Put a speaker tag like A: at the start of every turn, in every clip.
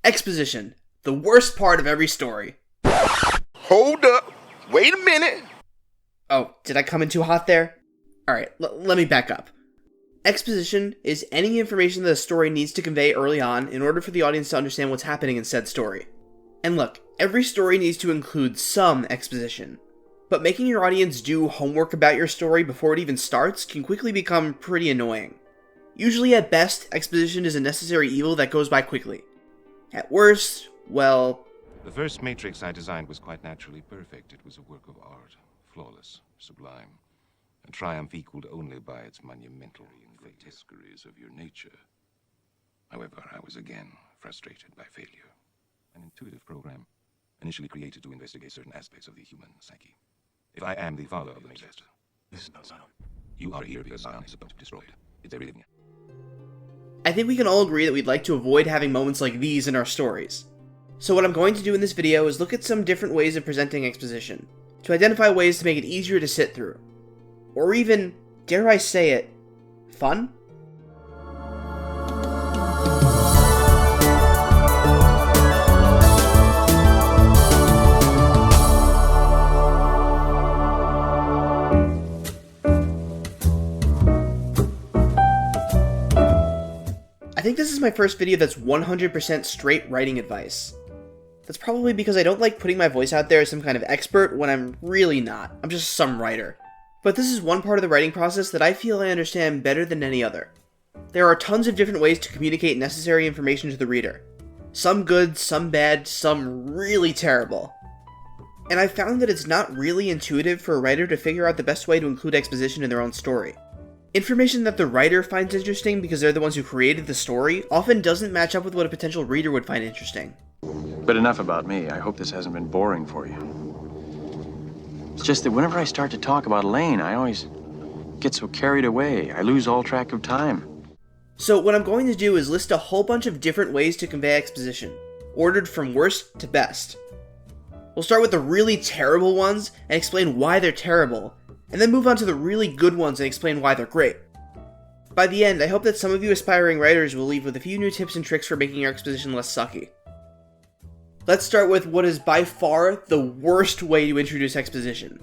A: Exposition, the worst part of every story.
B: Hold up. Wait a minute.
A: Oh, did I come in too hot there? Alright, let me back up. Exposition is any information that a story needs to convey early on in order for the audience to understand what's happening in said story. And look, every story needs to include some exposition, but making your audience do homework about your story before it even starts can quickly become pretty annoying. Usually at best, exposition is a necessary evil that goes by quickly. At worst, well...
C: The first matrix I designed was quite naturally perfect. It was a work of art, flawless, sublime, a triumph equaled only by its monumental grotesqueries of your nature. However, I was again frustrated by failure. An intuitive program, initially created to investigate certain aspects of the human psyche. If I am the father of the matrix,
D: This is not Zion.
C: you are here because Zion is about to be destroyed. It's everything.
A: I think we can all agree that we'd like to avoid having moments like these in our stories. So what I'm going to do in this video is look at some different ways of presenting exposition, to identify ways to make it easier to sit through. Or even, dare I say it, fun? I think this is my first video that's 100% straight writing advice. That's probably because I don't like putting my voice out there as some kind of expert when I'm really not. I'm just some writer. But this is one part of the writing process that I feel I understand better than any other. There are tons of different ways to communicate necessary information to the reader. Some good, some bad, some really terrible. And I found that it's not really intuitive for a writer to figure out the best way to include exposition in their own story. Information that the writer finds interesting because they're the ones who created the story often doesn't match up with what a potential reader would find interesting.
D: But enough about me. I hope this hasn't been boring for you. It's just that whenever I start to talk about Elaine, I always get so carried away. I lose all track of time.
A: So what I'm going to do is list a whole bunch of different ways to convey exposition, ordered from worst to best. We'll start with the really terrible ones and explain why they're terrible, and then move on to the really good ones and explain why they're great. By the end, I hope that some of you aspiring writers will leave with a few new tips and tricks for making your exposition less sucky. Let's start with what is by far the worst way to introduce exposition.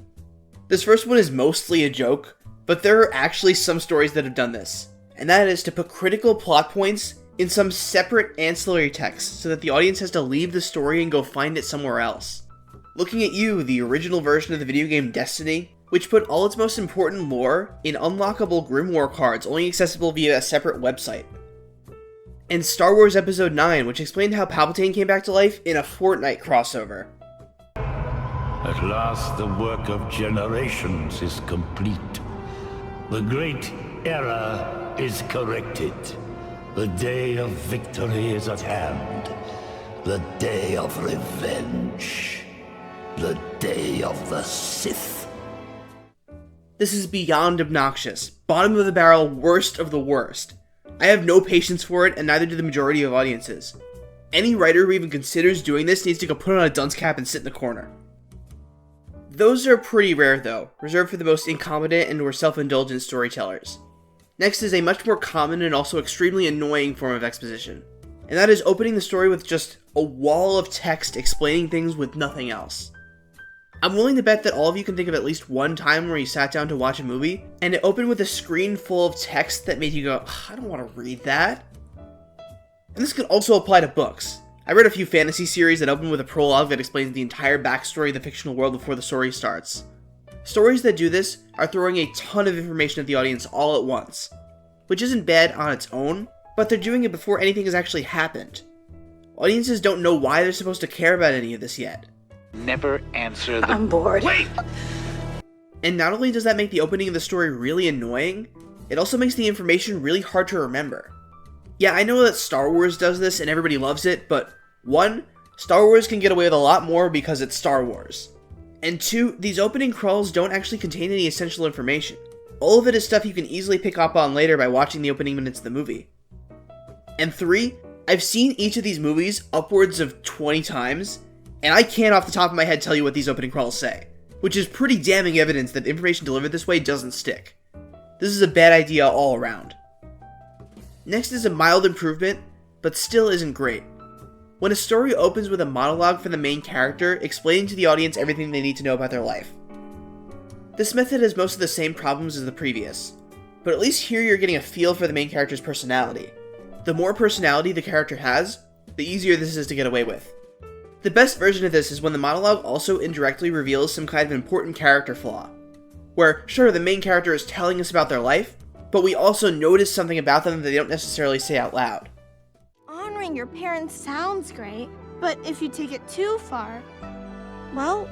A: This first one is mostly a joke, but there are actually some stories that have done this, and that is to put critical plot points in some separate ancillary text so that the audience has to leave the story and go find it somewhere else. Looking at you, the original version of the video game Destiny, which put all its most important lore in unlockable Grimoire cards only accessible via a separate website. And Star Wars Episode 9, which explained how Palpatine came back to life in a Fortnite crossover.
E: At last the work of generations is complete. The great error is corrected. The day of victory is at hand. The day of revenge. The day of the Sith.
A: This is beyond obnoxious. Bottom of the barrel, worst of the worst. I have no patience for it, and neither do the majority of audiences. Any writer who even considers doing this needs to go put on a dunce cap and sit in the corner. Those are pretty rare though, reserved for the most incompetent and or self-indulgent storytellers. Next is a much more common and also extremely annoying form of exposition, and that is opening the story with just a wall of text explaining things with nothing else. I'm willing to bet that all of you can think of at least one time where you sat down to watch a movie, and it opened with a screen full of text that made you go, I don't want to read that. And this could also apply to books. I read a few fantasy series that open with a prologue that explains the entire backstory of the fictional world before the story starts. Stories that do this are throwing a ton of information at the audience all at once, which isn't bad on its own, but they're doing it before anything has actually happened. Audiences don't know why they're supposed to care about any of this yet.
F: Never answer the...
G: I'm bored.
F: Wait!
A: And not only does that make the opening of the story really annoying, it also makes the information really hard to remember. Yeah, I know that Star Wars does this and everybody loves it, but 1, Star Wars can get away with a lot more because it's Star Wars. And 2, these opening crawls don't actually contain any essential information. All of it is stuff you can easily pick up on later by watching the opening minutes of the movie. And 3, I've seen each of these movies upwards of 20 times, and I can't off the top of my head tell you what these opening crawls say, which is pretty damning evidence that information delivered this way doesn't stick. This is a bad idea all around. Next is a mild improvement, but still isn't great. When a story opens with a monologue from the main character explaining to the audience everything they need to know about their life. This method has most of the same problems as the previous, but at least here you're getting a feel for the main character's personality. The more personality the character has, the easier this is to get away with. The best version of this is when the monologue also indirectly reveals some kind of important character flaw, where sure the main character is telling us about their life, but we also notice something about them that they don't necessarily say out loud.
G: Honoring your parents sounds great, but if you take it too far, well,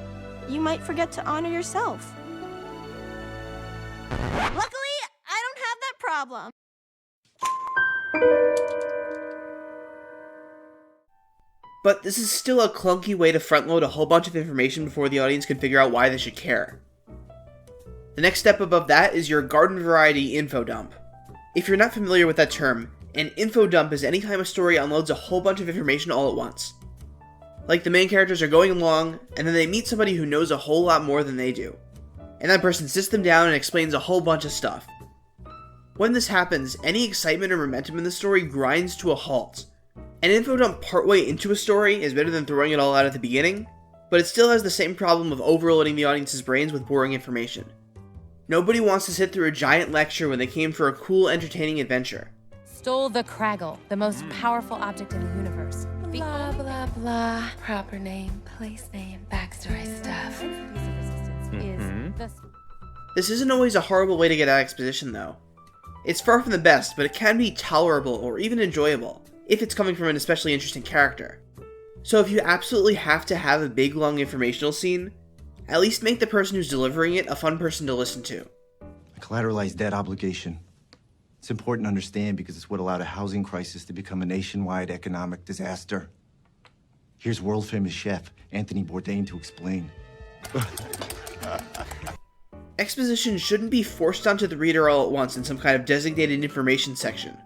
G: you might forget to honor yourself. Luckily, I don't have that problem.
A: But this is still a clunky way to front-load a whole bunch of information before the audience can figure out why they should care. The next step above that is your garden variety infodump. If you're not familiar with that term, an infodump is any time a story unloads a whole bunch of information all at once. Like the main characters are going along, and then they meet somebody who knows a whole lot more than they do. And that person sits them down and explains a whole bunch of stuff. When this happens, any excitement or momentum in the story grinds to a halt. An infodump partway into a story is better than throwing it all out at the beginning, but it still has the same problem of overloading the audience's brains with boring information. Nobody wants to sit through a giant lecture when they came for a cool, entertaining adventure.
H: Stole the Craggle, the most powerful object in the universe.
I: Blah, blah, blah. Proper name, place name, backstory stuff.
A: This isn't always a horrible way to get out exposition, though. It's far from the best, but it can be tolerable or even enjoyable, if it's coming from an especially interesting character. So if you absolutely have to have a big, long informational scene, at least make the person who's delivering it a fun person to listen to.
J: A collateralized debt obligation. It's important to understand because it's what allowed a housing crisis to become a nationwide economic disaster. Here's world-famous chef Anthony Bourdain to explain.
A: Exposition shouldn't be forced onto the reader all at once in some kind of designated information section.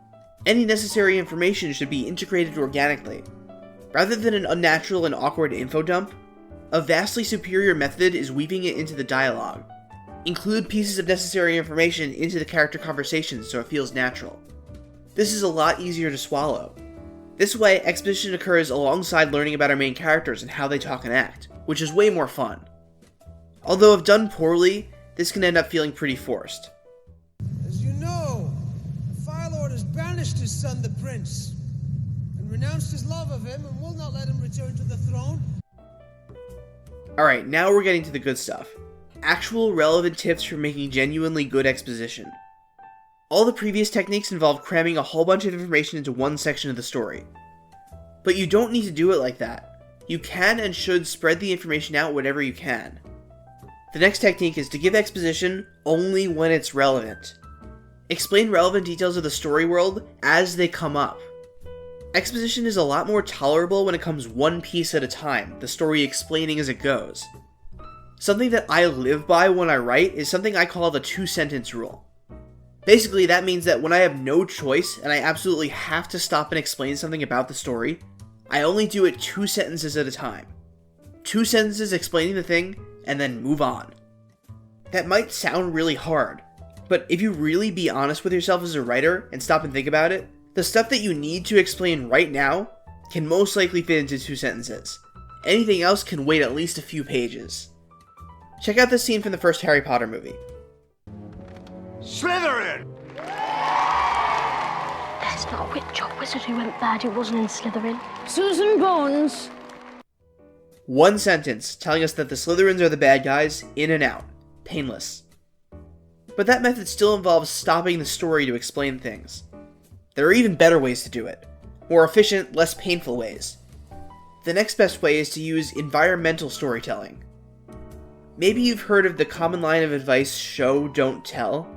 A: Any necessary information should be integrated organically. Rather than an unnatural and awkward infodump, a vastly superior method is weaving it into the dialogue. Include pieces of necessary information into the character conversations so it feels natural. This is a lot easier to swallow. This way, exposition occurs alongside learning about our main characters and how they talk and act, which is way more fun. Although if done poorly, this can end up feeling pretty forced.
K: As you know, the Fire Lord has banished his son, the Prince, and renounced his love of him and will not let him return to the throne.
A: Alright, now we're getting to the good stuff. Actual relevant tips for making genuinely good exposition. All the previous techniques involve cramming a whole bunch of information into one section of the story. But you don't need to do it like that. You can and should spread the information out whenever you can. The next technique is to give exposition only when it's relevant. Explain relevant details of the story world as they come up. Exposition is a lot more tolerable when it comes one piece at a time, the story explaining as it goes. Something that I live by when I write is something I call the 2-sentence rule. Basically, that means that when I have no choice and I absolutely have to stop and explain something about the story, I only do it 2 sentences at a time. 2 sentences explaining the thing, and then move on. That might sound really hard, but if you really be honest with yourself as a writer and stop and think about it, the stuff that you need to explain right now can most likely fit into 2 sentences. Anything else can wait at least a few pages. Check out this scene from the first Harry Potter movie.
B: Slytherin!
L: That's not a witch or wizard who went bad who wasn't in Slytherin.
I: Susan Bones.
A: 1 sentence telling us that the Slytherins are the bad guys, in and out. Painless. But that method still involves stopping the story to explain things. There are even better ways to do it. More efficient, less painful ways. The next best way is to use environmental storytelling. Maybe you've heard of the common line of advice, show, don't tell.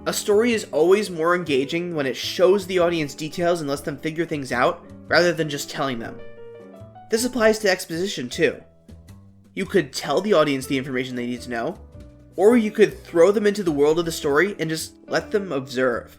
A: A story is always more engaging when it shows the audience details and lets them figure things out, rather than just telling them. This applies to exposition too. You could tell the audience the information they need to know, or you could throw them into the world of the story and just let them observe.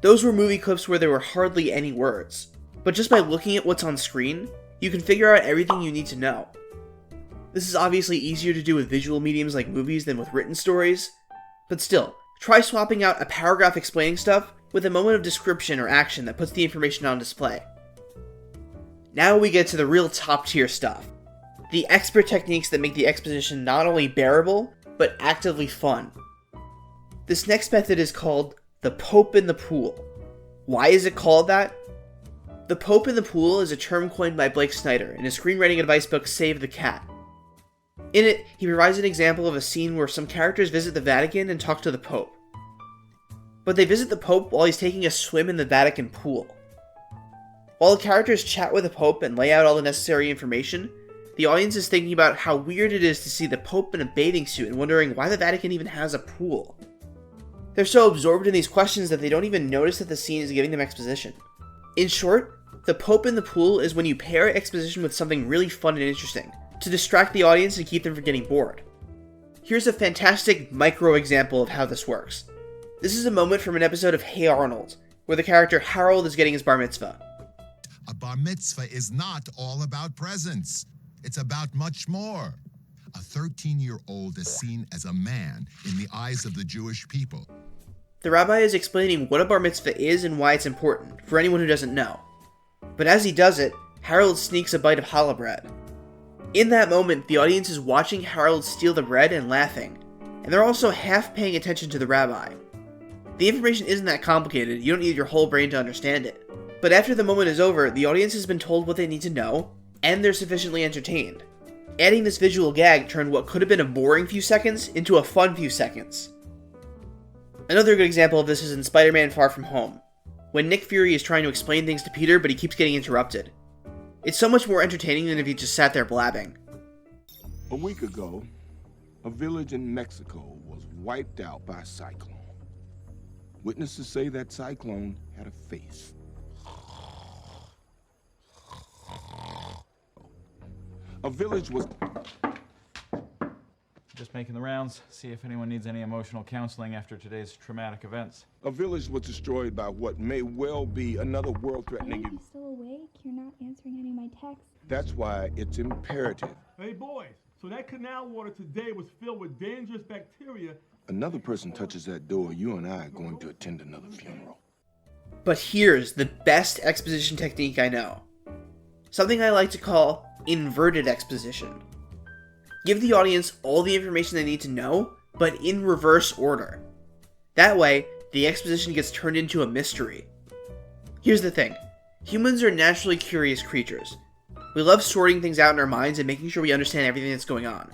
A: Those were movie clips where there were hardly any words, but just by looking at what's on screen, you can figure out everything you need to know. This is obviously easier to do with visual mediums like movies than with written stories, but still, try swapping out a paragraph explaining stuff with a moment of description or action that puts the information on display. Now we get to the real top tier stuff. The expert techniques that make the exposition not only bearable, but actively fun. This next method is called the Pope in the Pool. Why is it called that? The Pope in the Pool is a term coined by Blake Snyder in his screenwriting advice book Save the Cat. In it, he provides an example of a scene where some characters visit the Vatican and talk to the Pope. But they visit the Pope while he's taking a swim in the Vatican pool. While the characters chat with the Pope and lay out all the necessary information, the audience is thinking about how weird it is to see the Pope in a bathing suit and wondering why the Vatican even has a pool. They're so absorbed in these questions that they don't even notice that the scene is giving them exposition. In short, the Pope in the Pool is when you pair exposition with something really fun and interesting, to distract the audience and keep them from getting bored. Here's a fantastic micro example of how this works. This is a moment from an episode of Hey Arnold, where the character Harold is getting his bar mitzvah.
M: A bar mitzvah is not all about presents. It's about much more. A 13-year-old is seen as a man in the eyes of the Jewish people.
A: The rabbi is explaining what a bar mitzvah is and why it's important, for anyone who doesn't know. But as he does it, Harold sneaks a bite of challah bread. In that moment, the audience is watching Harold steal the bread and laughing, and they're also half paying attention to the rabbi. The information isn't that complicated, you don't need your whole brain to understand it. But after the moment is over, the audience has been told what they need to know, and they're sufficiently entertained. Adding this visual gag turned what could have been a boring few seconds into a fun few seconds. Another good example of this is in Spider-Man Far From Home, when Nick Fury is trying to explain things to Peter but he keeps getting interrupted. It's so much more entertaining than if he just sat there blabbing.
B: A week ago, a village in Mexico was wiped out by a cyclone. Witnesses say that cyclone had a face. A village was...
N: Just making the rounds, see if anyone needs any emotional counseling after today's traumatic events.
B: A village was destroyed by what may well be another world-threatening...
O: Are you still awake? You're not answering any of my texts.
B: That's why it's imperative.
P: Hey boys, so that canal water today was filled with dangerous bacteria.
B: Another person touches that door, you and I are going to attend another funeral.
A: But here's the best exposition technique I know. Something I like to call inverted exposition. Give the audience all the information they need to know, but in reverse order. That way, the exposition gets turned into a mystery. Here's the thing. Humans are naturally curious creatures. We love sorting things out in our minds and making sure we understand everything that's going on.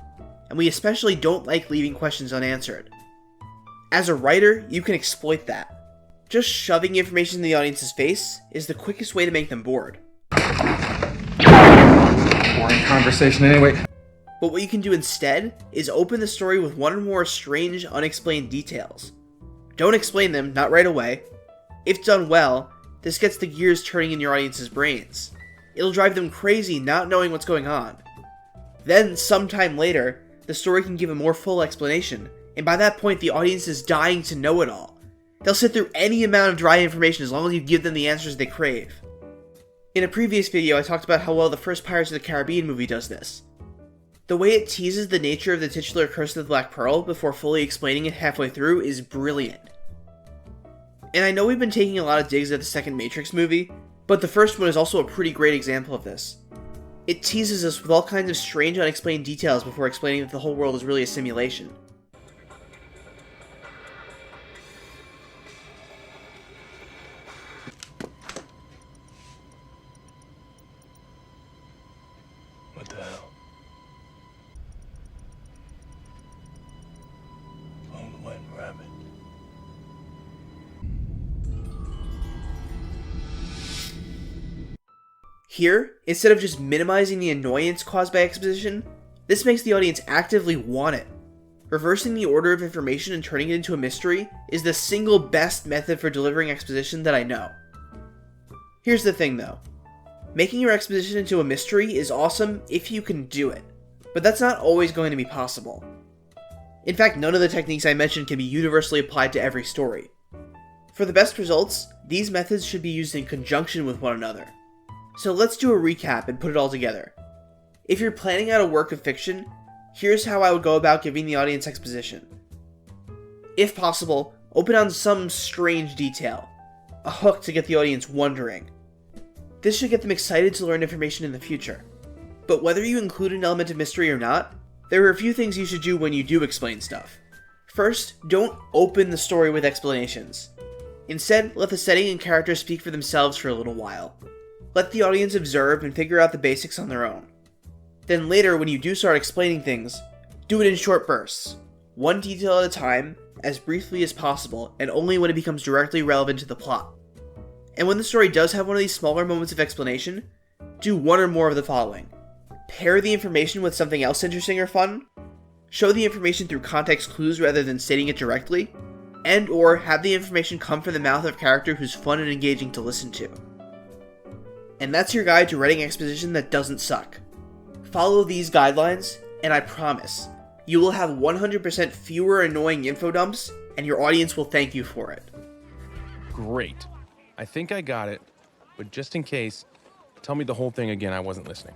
A: And we especially don't like leaving questions unanswered. As a writer, you can exploit that. Just shoving information in the audience's face is the quickest way to make them bored.
Q: Boring conversation anyway.
A: But what you can do instead is open the story with one or more strange, unexplained details. Don't explain them, not right away. If done well, this gets the gears turning in your audience's brains. It'll drive them crazy not knowing what's going on. Then, sometime later, the story can give a more full explanation, and by that point the audience is dying to know it all. They'll sit through any amount of dry information as long as you give them the answers they crave. In a previous video, I talked about how well the first Pirates of the Caribbean movie does this. The way it teases the nature of the titular Curse of the Black Pearl before fully explaining it halfway through is brilliant. And I know we've been taking a lot of digs at the second Matrix movie, but the first one is also a pretty great example of this. It teases us with all kinds of strange unexplained details before explaining that the whole world is really a simulation.
E: What the hell? Lone White Rabbit.
A: Here, instead of just minimizing the annoyance caused by exposition, this makes the audience actively want it. Reversing the order of information and turning it into a mystery is the single best method for delivering exposition that I know. Here's the thing though. Making your exposition into a mystery is awesome if you can do it, but that's not always going to be possible. In fact, none of the techniques I mentioned can be universally applied to every story. For the best results, These methods should be used in conjunction with one another. So let's do a recap and put it all together. If you're planning out a work of fiction, here's how I would go about giving the audience exposition. If possible, open on some strange detail, a hook to get the audience wondering. This should get them excited to learn information in the future. But whether you include an element of mystery or not, there are a few things you should do when you do explain stuff. First, don't open the story with explanations. Instead, let the setting and characters speak for themselves for a little while. Let the audience observe and figure out the basics on their own. Then later, when you do start explaining things, do it in short bursts, one detail at a time, as briefly as possible, and only when it becomes directly relevant to the plot. And when the story does have one of these smaller moments of explanation, do one or more of the following. Pair the information with something else interesting or fun, show the information through context clues rather than stating it directly, and or have the information come from the mouth of a character who's fun and engaging to listen to. And that's your guide to writing exposition that doesn't suck. Follow these guidelines, and I promise, you will have 100% fewer annoying info dumps, and your audience will thank you for it.
R: Great. I think I got it, but just in case, tell me the whole thing again, I wasn't listening.